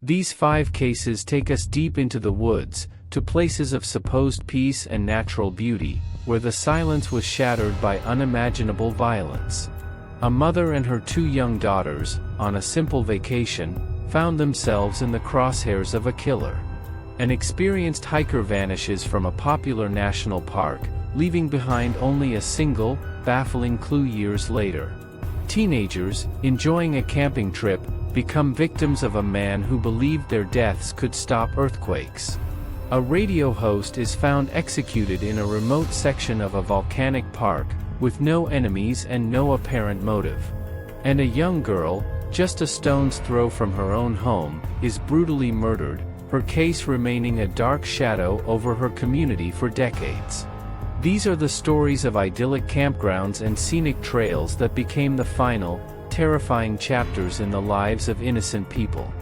These 5 cases take us deep into the woods, to places of supposed peace and natural beauty, where the silence was shattered by unimaginable violence. A mother and her 2 young daughters, on a simple vacation, found themselves in the crosshairs of a killer. An experienced hiker vanishes from a popular national park, leaving behind only a single, baffling clue years later. Teenagers, enjoying a camping trip, become victims of a man who believed their deaths could stop earthquakes. A radio host is found executed in a remote section of a volcanic park, with no enemies and no apparent motive. And a young girl, just a stone's throw from her own home, is brutally murdered, her case remaining a dark shadow over her community for decades. These are the stories of idyllic campgrounds and scenic trails that became the final, terrifying chapters in the lives of innocent people.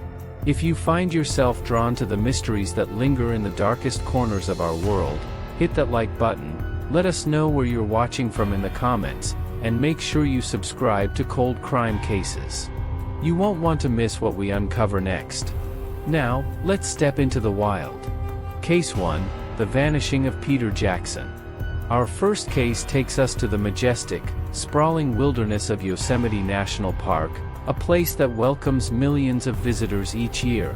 If you find yourself drawn to the mysteries that linger in the darkest corners of our world, hit that like button, let us know where you're watching from in the comments, and make sure you subscribe to Cold Crime Cases. You won't want to miss what we uncover next. Now, let's step into the wild. Case 1, The Vanishing of Peter Jackson. Our first case takes us to the majestic, sprawling wilderness of Yosemite National Park, a place that welcomes millions of visitors each year.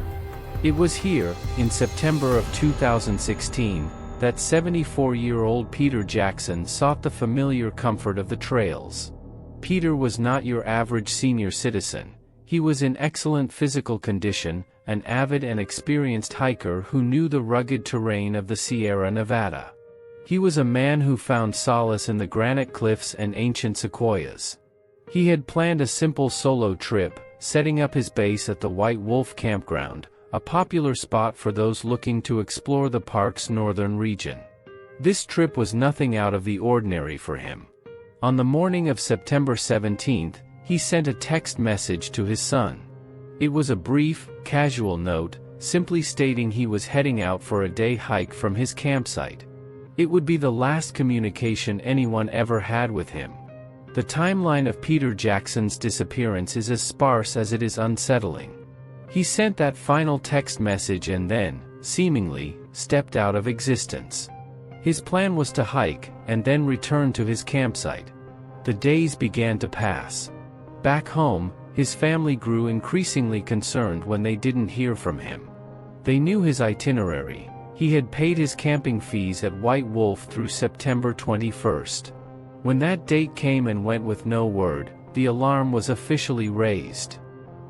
It was here, in September of 2016, that 74-year-old Peter Jackson sought the familiar comfort of the trails. Peter was not your average senior citizen. He was in excellent physical condition, an avid and experienced hiker who knew the rugged terrain of the Sierra Nevada. He was a man who found solace in the granite cliffs and ancient sequoias. He had planned a simple solo trip, setting up his base at the White Wolf Campground, a popular spot for those looking to explore the park's northern region. This trip was nothing out of the ordinary for him. On the morning of September 17th, he sent a text message to his son. It was a brief, casual note, simply stating he was heading out for a day hike from his campsite. It would be the last communication anyone ever had with him. The timeline of Peter Jackson's disappearance is as sparse as it is unsettling. He sent that final text message and then, seemingly, stepped out of existence. His plan was to hike, and then return to his campsite. The days began to pass. Back home, his family grew increasingly concerned when they didn't hear from him. They knew his itinerary. He had paid his camping fees at White Wolf through September 21st. When that date came and went with no word, the alarm was officially raised.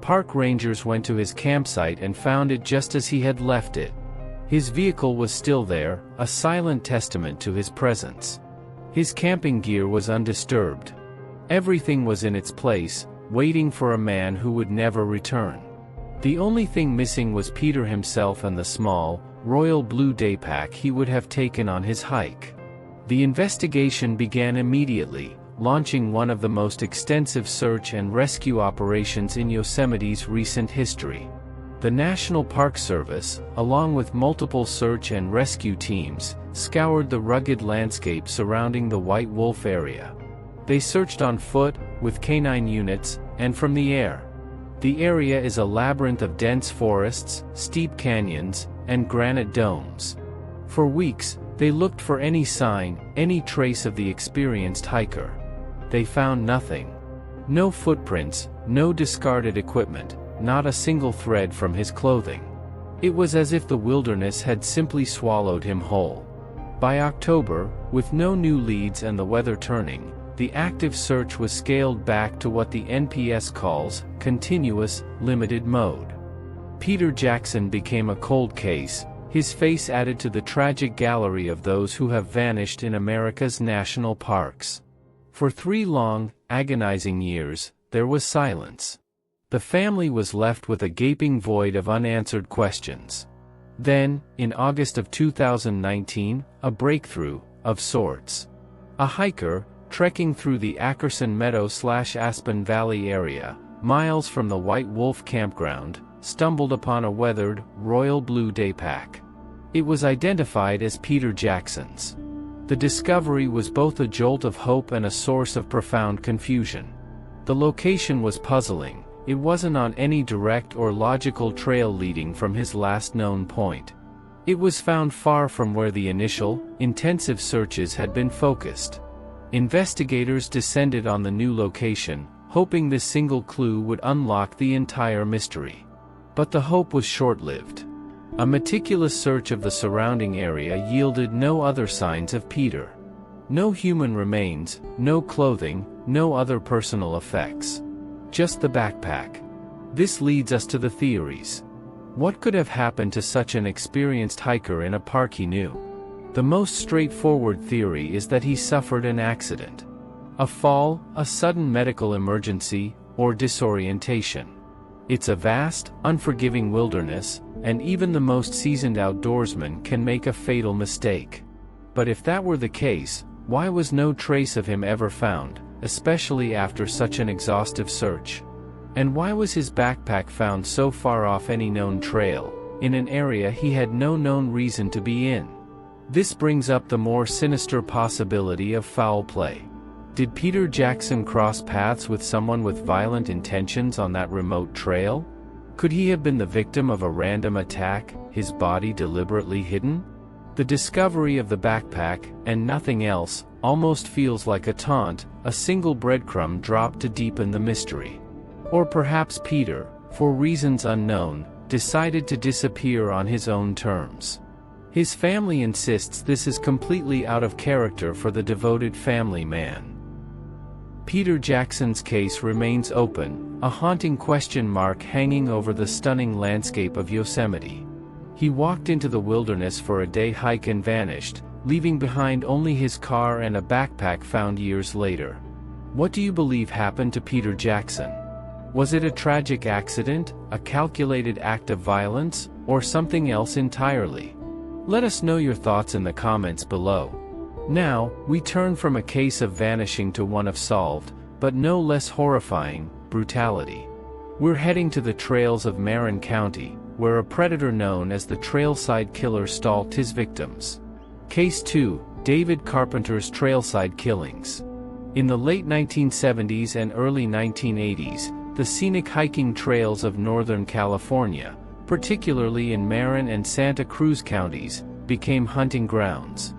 Park rangers went to his campsite and found it just as he had left it. His vehicle was still there, a silent testament to his presence. His camping gear was undisturbed. Everything was in its place, waiting for a man who would never return. The only thing missing was Peter himself and the small, royal blue daypack he would have taken on his hike. The investigation began immediately, launching one of the most extensive search and rescue operations in Yosemite's recent history. The National Park Service, along with multiple search and rescue teams, scoured the rugged landscape surrounding the White Wolf area. They searched on foot, with canine units, and from the air. The area is a labyrinth of dense forests, steep canyons, and granite domes. For weeks, they looked for any sign, any trace of the experienced hiker. They found nothing. No footprints, no discarded equipment, not a single thread from his clothing. It was as if the wilderness had simply swallowed him whole. By October, with no new leads and the weather turning, the active search was scaled back to what the NPS calls continuous, limited mode. Peter Jackson became a cold case, his face added to the tragic gallery of those who have vanished in America's national parks. For 3 long, agonizing years, there was silence. The family was left with a gaping void of unanswered questions. Then, in August of 2019, a breakthrough, of sorts. A hiker, trekking through the Ackerson Meadow/Aspen Valley area, miles from the White Wolf Campground, stumbled upon a weathered, royal blue daypack. It was identified as Peter Jackson's. The discovery was both a jolt of hope and a source of profound confusion. The location was puzzling. it wasn't on any direct or logical trail leading from his last known point. It was found far from where the initial, intensive searches had been focused. Investigators descended on the new location, hoping this single clue would unlock the entire mystery. But the hope was short-lived. A meticulous search of the surrounding area yielded no other signs of Peter. No human remains, no clothing, no other personal effects. Just the backpack. This leads us to the theories. What could have happened to such an experienced hiker in a park he knew? The most straightforward theory is that he suffered an accident. A fall, a sudden medical emergency, or disorientation. It's a vast, unforgiving wilderness, and even the most seasoned outdoorsman can make a fatal mistake. But if that were the case, why was no trace of him ever found, especially after such an exhaustive search? And why was his backpack found so far off any known trail, in an area he had no known reason to be in? This brings up the more sinister possibility of foul play. Did Peter Jackson cross paths with someone with violent intentions on that remote trail? Could he have been the victim of a random attack, his body deliberately hidden? The discovery of the backpack, and nothing else, almost feels like a taunt, a single breadcrumb dropped to deepen the mystery. Or perhaps Peter, for reasons unknown, decided to disappear on his own terms. His family insists this is completely out of character for the devoted family man. Peter Jackson's case remains open, a haunting question mark hanging over the stunning landscape of Yosemite. He walked into the wilderness for a day hike and vanished, leaving behind only his car and a backpack found years later. What do you believe happened to Peter Jackson? Was it a tragic accident, a calculated act of violence, or something else entirely? Let us know your thoughts in the comments below. Now, we turn from a case of vanishing to one of solved, but no less horrifying, brutality. We're heading to the trails of Marin County, where a predator known as the Trailside Killer stalked his victims. Case 2, David Carpenter's Trailside Killings. In the late 1970s and early 1980s, the scenic hiking trails of Northern California, particularly in Marin and Santa Cruz counties, became hunting grounds.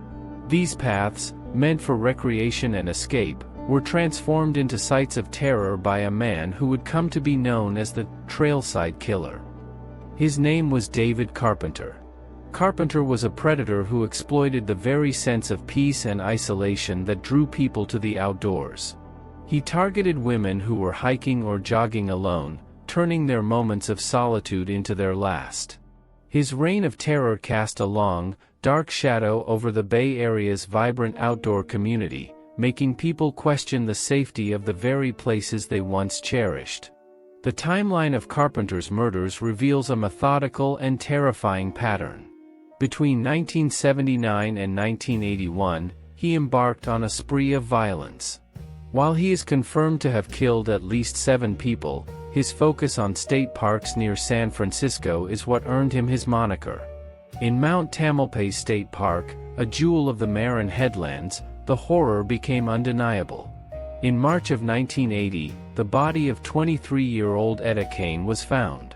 These paths, meant for recreation and escape, were transformed into sites of terror by a man who would come to be known as the Trailside Killer. His name was David Carpenter. Carpenter was a predator who exploited the very sense of peace and isolation that drew people to the outdoors. He targeted women who were hiking or jogging alone, turning their moments of solitude into their last. His reign of terror cast a long, dark shadow over the Bay Area's vibrant outdoor community, making people question the safety of the very places they once cherished. The timeline of Carpenter's murders reveals a methodical and terrifying pattern. Between 1979 and 1981, he embarked on a spree of violence. While he is confirmed to have killed at least 7 people, his focus on state parks near San Francisco is what earned him his moniker. In Mount Tamalpais State Park, a jewel of the Marin headlands, the horror became undeniable. In March of 1980, the body of 23-year-old Etta Kane was found.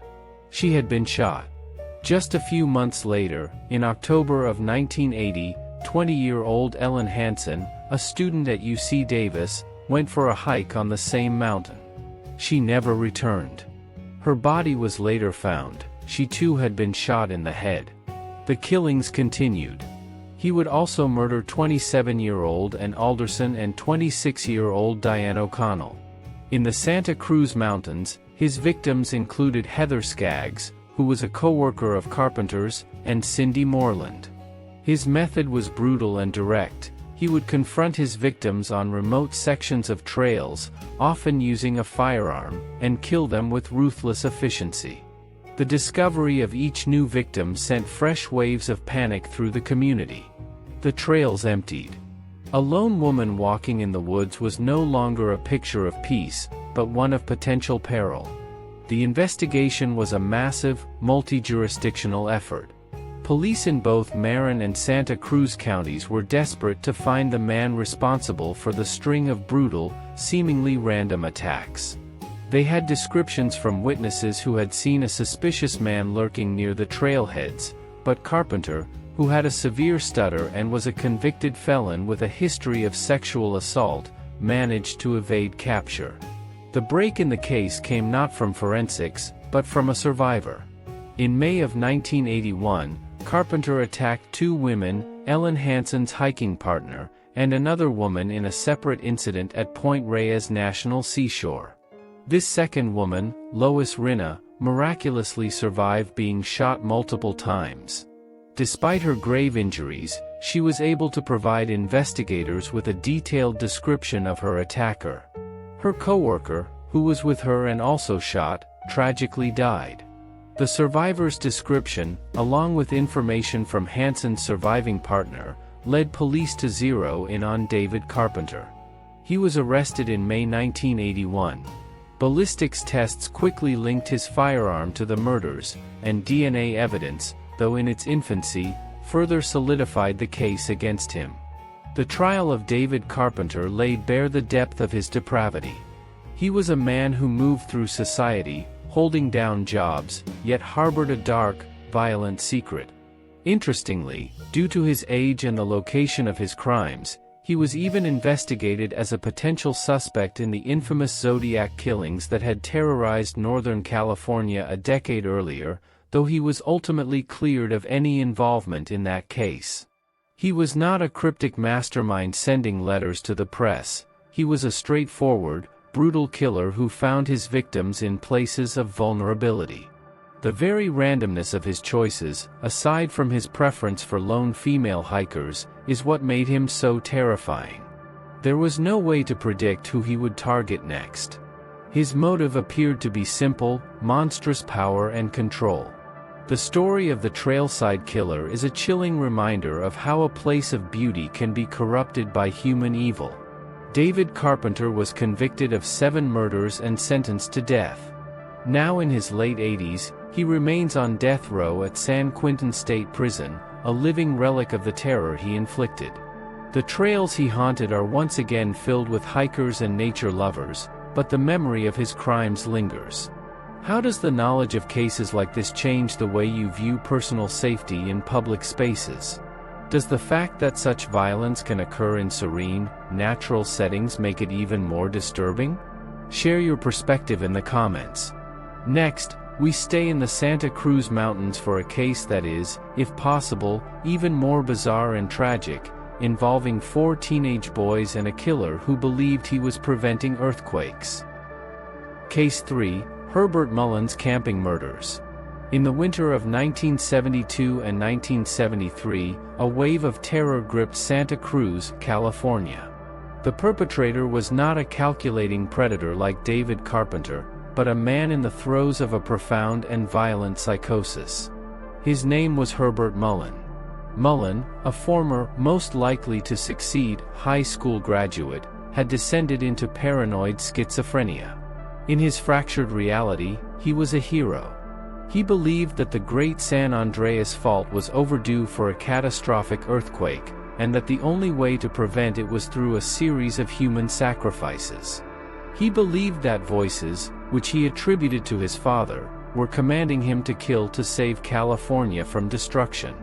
She had been shot. Just a few months later, in October of 1980, 20-year-old Ellen Hansen, a student at UC Davis, went for a hike on the same mountain. She never returned. Her body was later found. She too had been shot in the head. The killings continued. He would also murder 27-year-old Ann Alderson and 26-year-old Diane O'Connell. In the Santa Cruz Mountains, his victims included Heather Skaggs, who was a co-worker of Carpenter's, and Cindy Moreland. His method was brutal and direct. He would confront his victims on remote sections of trails, often using a firearm, and kill them with ruthless efficiency. The discovery of each new victim sent fresh waves of panic through the community. The trails emptied. A lone woman walking in the woods was no longer a picture of peace, but one of potential peril. The investigation was a massive, multi-jurisdictional effort. Police in both Marin and Santa Cruz counties were desperate to find the man responsible for the string of brutal, seemingly random attacks. They had descriptions from witnesses who had seen a suspicious man lurking near the trailheads, but Carpenter, who had a severe stutter and was a convicted felon with a history of sexual assault, managed to evade capture. The break in the case came not from forensics, but from a survivor. In May of 1981, Carpenter attacked two women, Ellen Hansen's hiking partner, and another woman in a separate incident at Point Reyes National Seashore. This second woman, Lois Rinna, miraculously survived being shot multiple times. Despite her grave injuries, she was able to provide investigators with a detailed description of her attacker. Her coworker, who was with her and also shot, tragically died. The survivor's description, along with information from Hansen's surviving partner, led police to zero in on David Carpenter. He was arrested in May 1981. Ballistics tests quickly linked his firearm to the murders, and DNA evidence, though in its infancy, further solidified the case against him. The trial of David Carpenter laid bare the depth of his depravity. He was a man who moved through society, holding down jobs, yet harbored a dark, violent secret. Interestingly, due to his age and the location of his crimes, he was even investigated as a potential suspect in the infamous Zodiac killings that had terrorized Northern California a decade earlier, though he was ultimately cleared of any involvement in that case. He was not a cryptic mastermind sending letters to the press. He was a straightforward, brutal killer who found his victims in places of vulnerability. The very randomness of his choices, aside from his preference for lone female hikers, is what made him so terrifying. There was no way to predict who he would target next. His motive appeared to be simple: monstrous power and control. The story of the Trailside Killer is a chilling reminder of how a place of beauty can be corrupted by human evil. David Carpenter was convicted of 7 murders and sentenced to death. Now in his late 80s, he remains on death row at San Quentin State Prison, a living relic of the terror he inflicted. The trails he haunted are once again filled with hikers and nature lovers, but the memory of his crimes lingers. How does the knowledge of cases like this change the way you view personal safety in public spaces? Does the fact that such violence can occur in serene, natural settings make it even more disturbing? Share your perspective in the comments. Next, we stay in the Santa Cruz Mountains for a case that is, if possible, even more bizarre and tragic, involving 4 teenage boys and a killer who believed he was preventing earthquakes. Case 3, Herbert Mullin's camping murders. In the winter of 1972 and 1973, a wave of terror gripped Santa Cruz, California. The perpetrator was not a calculating predator like David Carpenter, but a man in the throes of a profound and violent psychosis. His name was Herbert Mullin. Mullin, a former, most likely to succeed, high school graduate, had descended into paranoid schizophrenia. In his fractured reality, he was a hero. He believed that the Great San Andreas Fault was overdue for a catastrophic earthquake, and that the only way to prevent it was through a series of human sacrifices. He believed that voices, which he attributed to his father, were commanding him to kill to save California from destruction.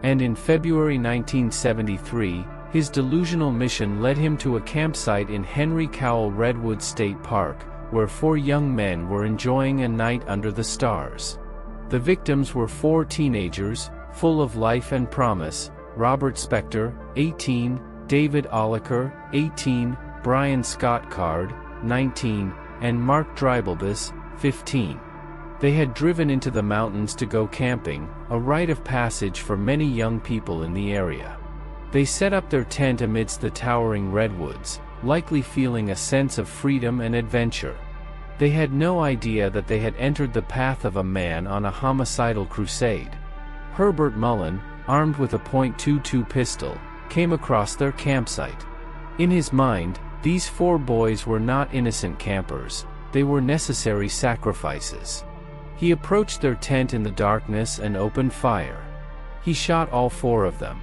And in February 1973, his delusional mission led him to a campsite in Henry Cowell Redwood State Park, where 4 young men were enjoying a night under the stars. The victims were 4 teenagers, full of life and promise: Robert Spector, 18, David Oliker, 18, Brian Scott Card, 19, and Mark Dreibelbus, 15. They had driven into the mountains to go camping, a rite of passage for many young people in the area. They set up their tent amidst the towering redwoods, likely feeling a sense of freedom and adventure. They had no idea that they had entered the path of a man on a homicidal crusade. Herbert Mullin, armed with a .22 pistol, came across their campsite. In his mind, these 4 boys were not innocent campers, they were necessary sacrifices. He approached their tent in the darkness and opened fire. He shot all 4 of them.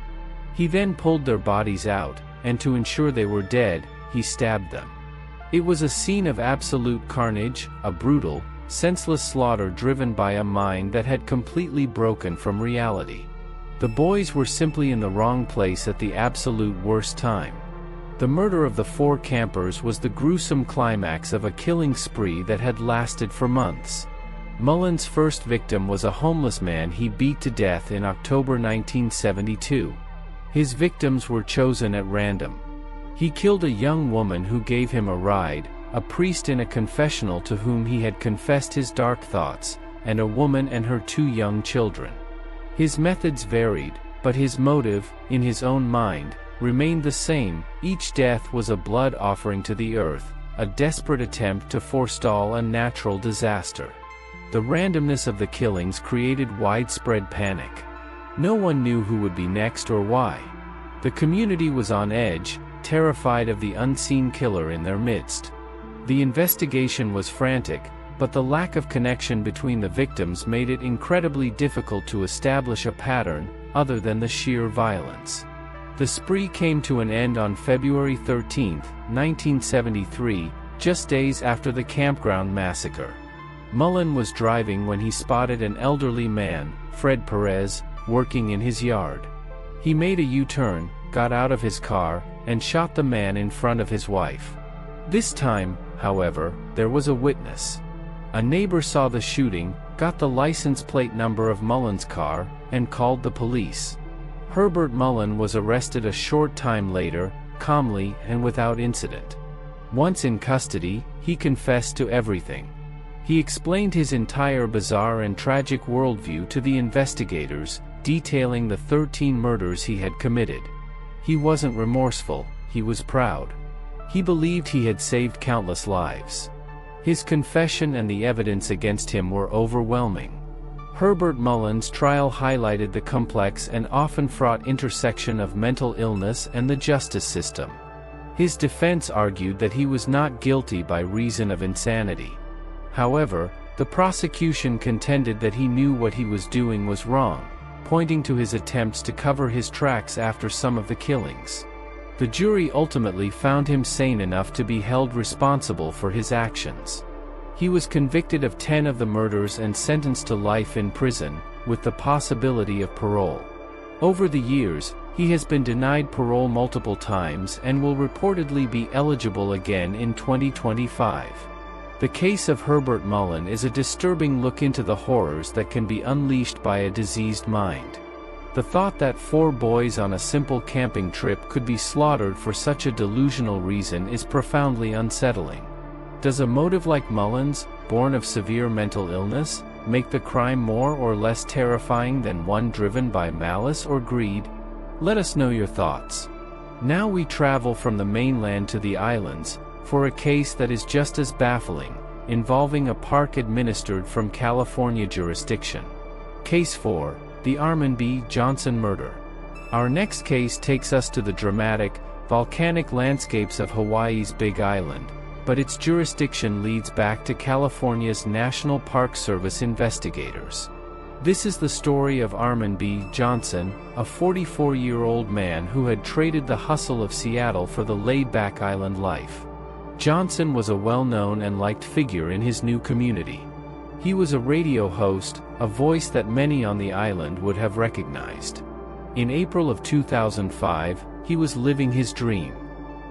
He then pulled their bodies out, and to ensure they were dead, he stabbed them. It was a scene of absolute carnage, a brutal, senseless slaughter driven by a mind that had completely broken from reality. The boys were simply in the wrong place at the absolute worst time. The murder of the 4 campers was the gruesome climax of a killing spree that had lasted for months. Mullin's first victim was a homeless man he beat to death in October 1972. His victims were chosen at random. He killed a young woman who gave him a ride, a priest in a confessional to whom he had confessed his dark thoughts, and a woman and her 2 young children. His methods varied, but his motive, in his own mind, remained the same. Each death was a blood offering to the earth, a desperate attempt to forestall a natural disaster. The randomness of the killings created widespread panic. No one knew who would be next or why. The community was on edge, terrified of the unseen killer in their midst. The investigation was frantic, but the lack of connection between the victims made it incredibly difficult to establish a pattern, other than the sheer violence. The spree came to an end on February 13, 1973, just days after the Campground massacre. Mullin was driving when he spotted an elderly man, Fred Perez, working in his yard. He made a U-turn, got out of his car, and shot the man in front of his wife. This time, however, there was a witness. A neighbor saw the shooting, got the license plate number of Mullin's car, and called the police. Herbert Mullin was arrested a short time later, calmly and without incident. Once in custody, he confessed to everything. He explained his entire bizarre and tragic worldview to the investigators, detailing the 13 murders he had committed. He wasn't remorseful, he was proud. He believed he had saved countless lives. His confession and the evidence against him were overwhelming. Herbert Mullin's trial highlighted the complex and often fraught intersection of mental illness and the justice system. His defense argued that he was not guilty by reason of insanity. However, the prosecution contended that he knew what he was doing was wrong, pointing to his attempts to cover his tracks after some of the killings. The jury ultimately found him sane enough to be held responsible for his actions. He was convicted of 10 of the murders and sentenced to life in prison, with the possibility of parole. Over the years, he has been denied parole multiple times and will reportedly be eligible again in 2025. The case of Herbert Mullin is a disturbing look into the horrors that can be unleashed by a diseased mind. The thought that 4 boys on a simple camping trip could be slaughtered for such a delusional reason is profoundly unsettling. Does a motive like Mullin's, born of severe mental illness, make the crime more or less terrifying than one driven by malice or greed? Let us know your thoughts. Now we travel from the mainland to the islands, for a case that is just as baffling, involving a park administered from California jurisdiction. Case 4, the Armin B. Johnson murder. Our next case takes us to the dramatic, volcanic landscapes of Hawaii's Big Island, but its jurisdiction leads back to California's National Park Service investigators. This is the story of Armin B. Johnson, a 44-year-old man who had traded the hustle of Seattle for the laid-back island life. Johnson was a well-known and liked figure in his new community. He was a radio host, a voice that many on the island would have recognized. In April of 2005, he was living his dream.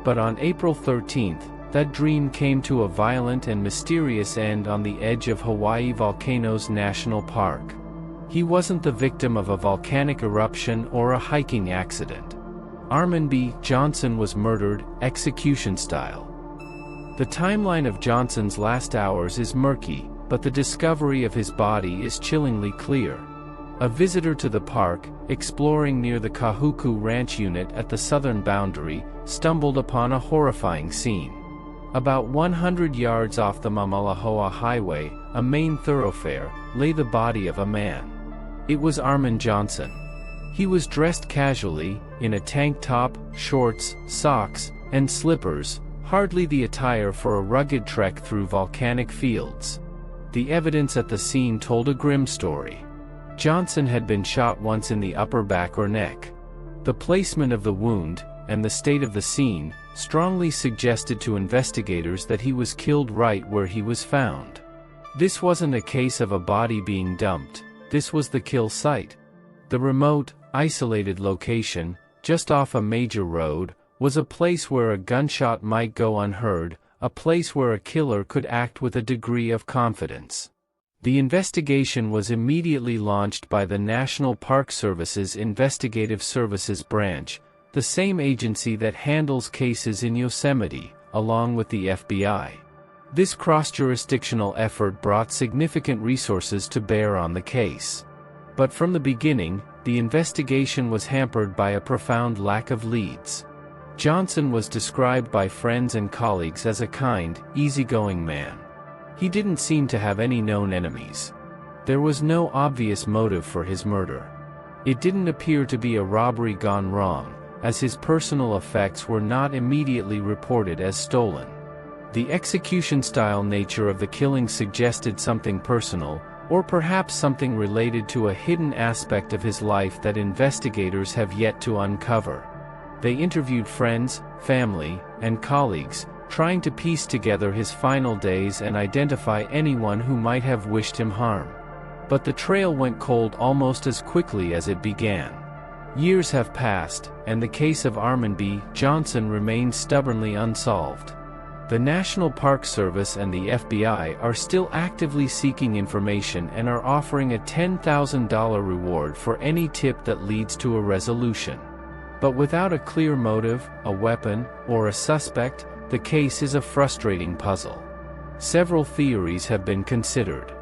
But on April 13th, that dream came to a violent and mysterious end on the edge of Hawaii Volcanoes National Park. He wasn't the victim of a volcanic eruption or a hiking accident. Armin B. Johnson was murdered, execution style. The timeline of Johnson's last hours is murky, but the discovery of his body is chillingly clear. A visitor to the park, exploring near the Kahuku Ranch unit at the southern boundary, stumbled upon a horrifying scene. About 100 yards off the Mamalahoa Highway, a main thoroughfare, lay the body of a man. It was Armin Johnson. He was dressed casually, in a tank top, shorts, socks, and slippers, hardly the attire for a rugged trek through volcanic fields. The evidence at the scene told a grim story. Johnson had been shot once in the upper back or neck. The placement of the wound, and the state of the scene, strongly suggested to investigators that he was killed right where he was found. This wasn't a case of a body being dumped, this was the kill site. The remote, isolated location, just off a major road, was a place where a gunshot might go unheard, a place where a killer could act with a degree of confidence. The investigation was immediately launched by the National Park Service's Investigative Services Branch, the same agency that handles cases in Yosemite, along with the FBI. This cross-jurisdictional effort brought significant resources to bear on the case. But from the beginning, the investigation was hampered by a profound lack of leads. Johnson was described by friends and colleagues as a kind, easygoing man. He didn't seem to have any known enemies. There was no obvious motive for his murder. It didn't appear to be a robbery gone wrong, as his personal effects were not immediately reported as stolen. The execution-style nature of the killing suggested something personal, or perhaps something related to a hidden aspect of his life that investigators have yet to uncover. They interviewed friends, family, and colleagues, trying to piece together his final days and identify anyone who might have wished him harm. But the trail went cold almost as quickly as it began. Years have passed, and the case of Armand B. Johnson remains stubbornly unsolved. The National Park Service and the FBI are still actively seeking information and are offering a $10,000 reward for any tip that leads to a resolution. But without a clear motive, a weapon, or a suspect, the case is a frustrating puzzle. Several theories have been considered.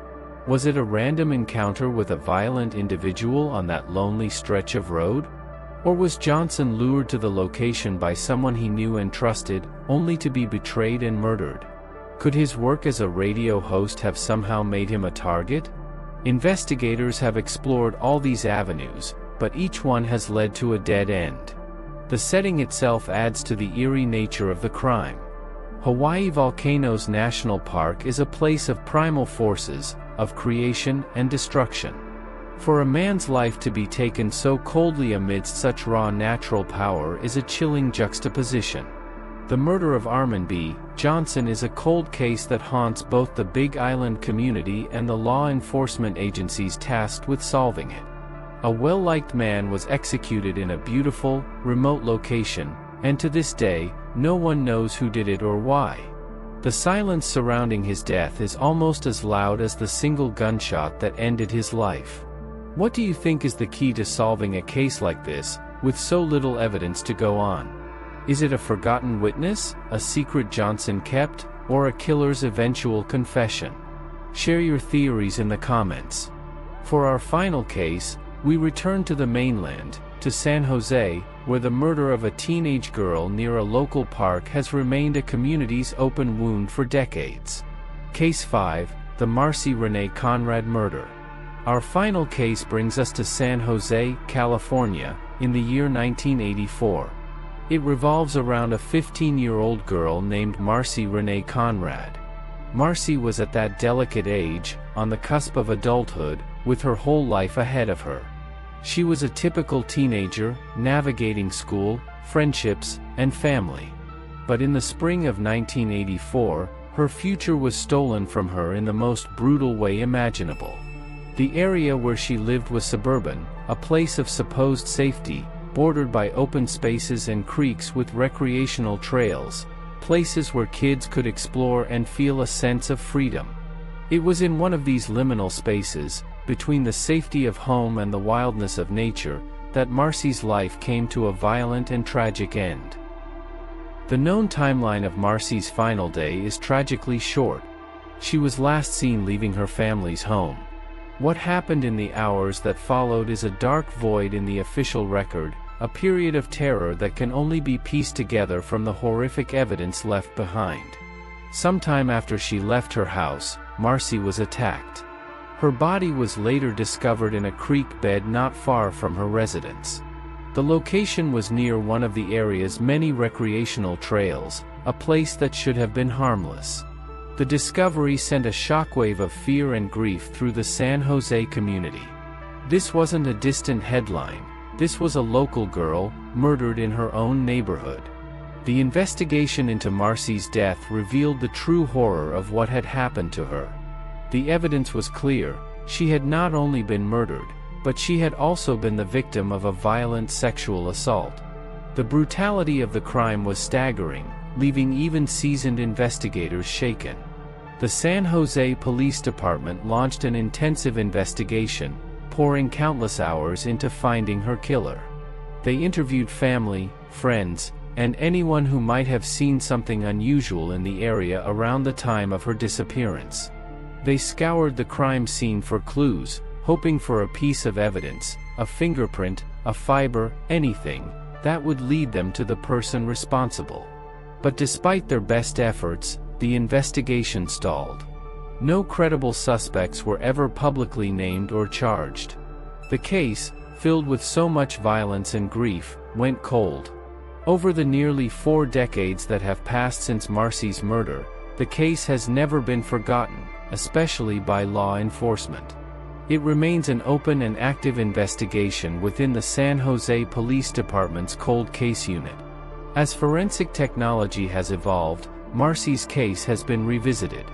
Was it a random encounter with a violent individual on that lonely stretch of road? Or was Johnson lured to the location by someone he knew and trusted, only to be betrayed and murdered? Could his work as a radio host have somehow made him a target? Investigators have explored all these avenues, but each one has led to a dead end. The setting itself adds to the eerie nature of the crime. Hawaii Volcanoes National Park is a place of primal forces, of creation and destruction. For a man's life to be taken so coldly amidst such raw natural power is a chilling juxtaposition. The murder of Armand B. Johnson is a cold case that haunts both the Big Island community and the law enforcement agencies tasked with solving it. A well-liked man was executed in a beautiful, remote location, and to this day, no one knows who did it or why. The silence surrounding his death is almost as loud as the single gunshot that ended his life. What do you think is the key to solving a case like this, with so little evidence to go on? Is it a forgotten witness, a secret Johnson kept, or a killer's eventual confession? Share your theories in the comments. For our final case, we return to the mainland, to San Jose, where the murder of a teenage girl near a local park has remained a community's open wound for decades. Case 5, the Marcy Renee Conrad murder. Our final case brings us to San Jose, California, in the year 1984. It revolves around a 15-year-old girl named Marcy Renee Conrad. Marcy was at that delicate age, on the cusp of adulthood, with her whole life ahead of her. She was a typical teenager, navigating school, friendships, and family. But in the spring of 1984, her future was stolen from her in the most brutal way imaginable. The area where she lived was suburban, a place of supposed safety, bordered by open spaces and creeks with recreational trails, places where kids could explore and feel a sense of freedom. It was in one of these liminal spaces, between the safety of home and the wildness of nature, that Marcy's life came to a violent and tragic end. The known timeline of Marcy's final day is tragically short. She was last seen leaving her family's home. What happened in the hours that followed is a dark void in the official record, a period of terror that can only be pieced together from the horrific evidence left behind. Sometime after she left her house, Marcy was attacked. Her body was later discovered in a creek bed not far from her residence. The location was near one of the area's many recreational trails, a place that should have been harmless. The discovery sent a shockwave of fear and grief through the San Jose community. This wasn't a distant headline, this was a local girl, murdered in her own neighborhood. The investigation into Marcy's death revealed the true horror of what had happened to her. The evidence was clear: she had not only been murdered, but she had also been the victim of a violent sexual assault. The brutality of the crime was staggering, leaving even seasoned investigators shaken. The San Jose Police Department launched an intensive investigation, pouring countless hours into finding her killer. They interviewed family, friends, and anyone who might have seen something unusual in the area around the time of her disappearance. They scoured the crime scene for clues, hoping for a piece of evidence, a fingerprint, a fiber, anything that would lead them to the person responsible. But despite their best efforts, the investigation stalled. No credible suspects were ever publicly named or charged. The case, filled with so much violence and grief, went cold. Over the nearly 4 decades that have passed since Marcy's murder, the case has never been forgotten, especially by law enforcement. It remains an open and active investigation within the San Jose Police Department's Cold Case Unit. As forensic technology has evolved, Marcy's case has been revisited.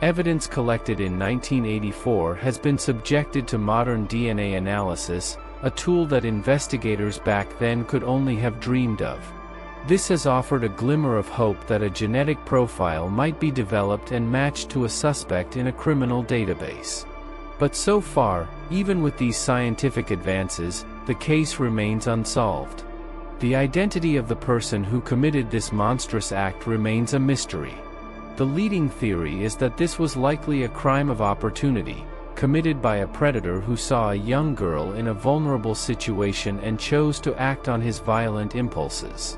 Evidence collected in 1984 has been subjected to modern DNA analysis, a tool that investigators back then could only have dreamed of. This has offered a glimmer of hope that a genetic profile might be developed and matched to a suspect in a criminal database. But so far, even with these scientific advances, the case remains unsolved. The identity of the person who committed this monstrous act remains a mystery. The leading theory is that this was likely a crime of opportunity, committed by a predator who saw a young girl in a vulnerable situation and chose to act on his violent impulses.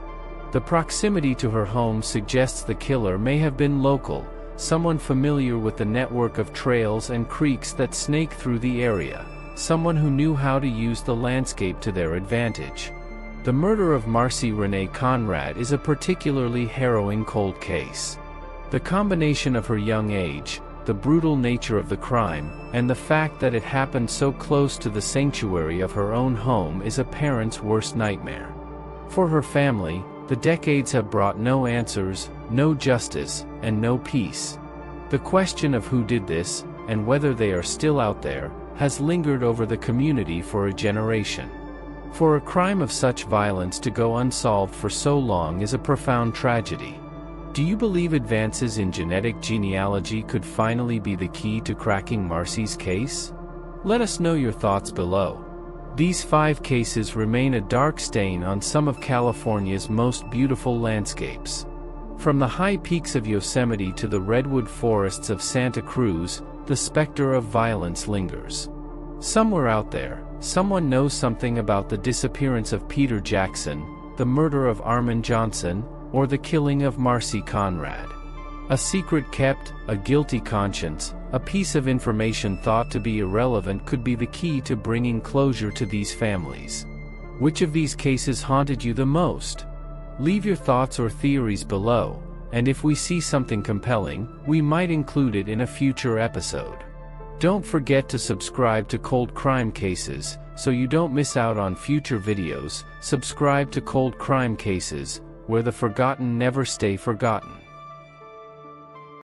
The proximity to her home suggests the killer may have been local, someone familiar with the network of trails and creeks that snake through the area, someone who knew how to use the landscape to their advantage. The murder of Marcy Renee Conrad is a particularly harrowing cold case. The combination of her young age, the brutal nature of the crime, and the fact that it happened so close to the sanctuary of her own home is a parent's worst nightmare. For her family, the decades have brought no answers, no justice, and no peace. The question of who did this, and whether they are still out there, has lingered over the community for a generation. For a crime of such violence to go unsolved for so long is a profound tragedy. Do you believe advances in genetic genealogy could finally be the key to cracking Marcy's case? Let us know your thoughts below. These 5 cases remain a dark stain on some of California's most beautiful landscapes. From the high peaks of Yosemite to the redwood forests of Santa Cruz, the specter of violence lingers. Somewhere out there, someone knows something about the disappearance of Peter Jackson, the murder of Armand Johnson, or the killing of Marcy Conrad. A secret kept, a guilty conscience, a piece of information thought to be irrelevant could be the key to bringing closure to these families. Which of these cases haunted you the most? Leave your thoughts or theories below, and if we see something compelling, we might include it in a future episode. Don't forget to subscribe to Cold Crime Cases, so you don't miss out on future videos. Subscribe to Cold Crime Cases, where the forgotten never stay forgotten.